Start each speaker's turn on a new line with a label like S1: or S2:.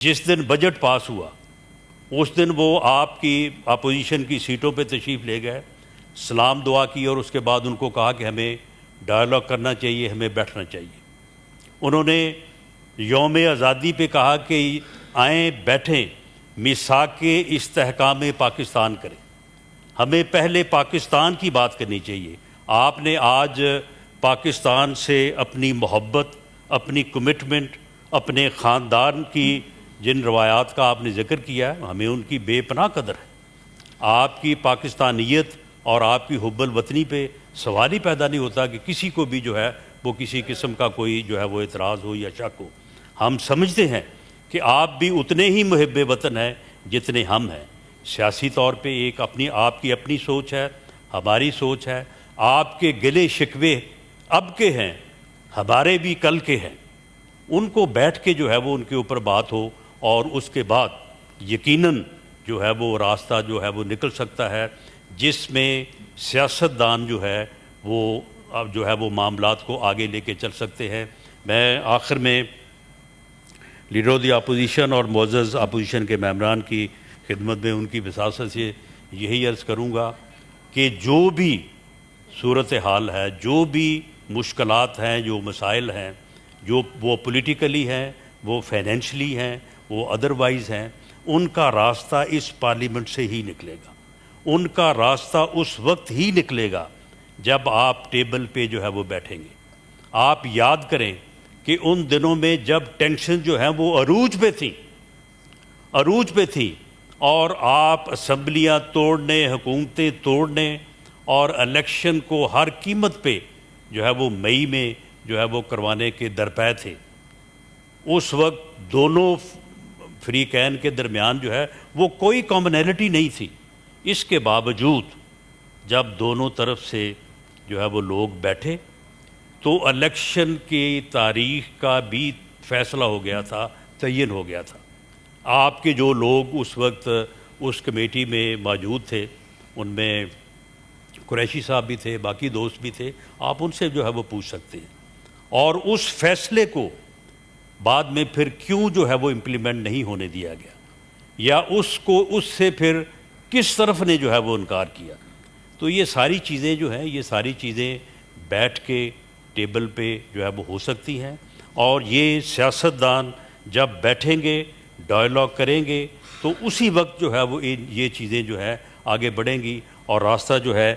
S1: जिस दिन budget pass हुआ उस दिन वो आपकी अपोजिशन की सीटों पे तशरीफ़ ले गए, सलाम दुआ की और उसके बाद उनको कहा कि हमें डायलॉग करना चाहिए, हमें बैठना चाहिए। उन्होंने यौम आज़ादी पे कहा कि आएँ बैठें, मिसाक के इस्तेहकाम पाकिस्तान करें। हमें पहले पाकिस्तान की बात करनी चाहिए। आपने आज पाकिस्तान से अपनी मोहब्बत, अपनी कमिटमेंट, अपने ख़ानदान की जिन रवायात का आपने ज़िक्र किया है, हमें उनकी बेपनाह कदर है। आपकी पाकिस्तानियत और आपकी हुब्बुल वतनी पे सवाल ही पैदा नहीं होता कि किसी को भी जो है वो किसी किस्म का कोई जो है वो एतराज़ हो या शक हो। हम समझते हैं कि आप भी उतने ही मुहिब्बे वतन हैं जितने हम हैं। सियासी तौर पे एक आपकी अपनी सोच है, हमारी सोच है। आपके गिले शिकवे अब के हैं, हमारे भी कल के हैं। उनको बैठ के जो है वो उनके ऊपर बात हो और उसके बाद यकीनन जो है वो रास्ता जो है वो निकल सकता है जिसमें सियासतदान जो है वो अब जो है वो मामलात को आगे लेके चल सकते हैं। मैं आखिर में लीडर ऑफ द अपोजिशन और मोअज़्ज़ज़ अपोजिशन के मेंबरान की खिदमत में उनकी वसासत से यही अर्ज़ करूँगा कि जो भी सूरत हाल है, जो भी मुश्किलात हैं, जो मसाइल हैं, जो वो पॉलिटिकली हैं, वो फाइनेंशली हैं, वो अदरवाइज़ हैं, उनका रास्ता इस पार्लियामेंट से ही निकलेगा। उनका रास्ता उस वक्त ही निकलेगा जब आप टेबल पे जो है वो बैठेंगे। आप याद करें कि उन दिनों में जब टेंशन जो है वो अरूज पे थी और आप असम्बलियाँ तोड़ने, हुकूमतें तोड़ने और इलेक्शन को हर कीमत पे जो है वो मई में जो है वो करवाने के दरपे थे। उस वक्त दोनों फ्रीकैन के दरमियान जो है वो कोई कॉमनैलिटी नहीं थी। इसके बावजूद जब दोनों तरफ से जो है वो लोग बैठे तो इलेक्शन की तारीख का भी फ़ैसला हो गया था, तयन हो गया था। आपके जो लोग उस वक्त उस कमेटी में मौजूद थे उनमें कुरैशी साहब भी थे, बाकी दोस्त भी थे, आप उनसे जो है वो पूछ सकते हैं। और उस फैसले को बाद में फिर क्यों जो है वो इम्प्लीमेंट नहीं होने दिया गया या उससे फिर किस तरफ ने जो है वो इनकार किया। तो ये सारी चीज़ें जो हैं, ये सारी चीज़ें बैठ के टेबल पे जो है वो हो सकती हैं। और ये सियासतदान जब बैठेंगे, डायलॉग करेंगे तो उसी वक्त जो है वो ये चीज़ें जो है आगे बढ़ेंगी और रास्ता जो है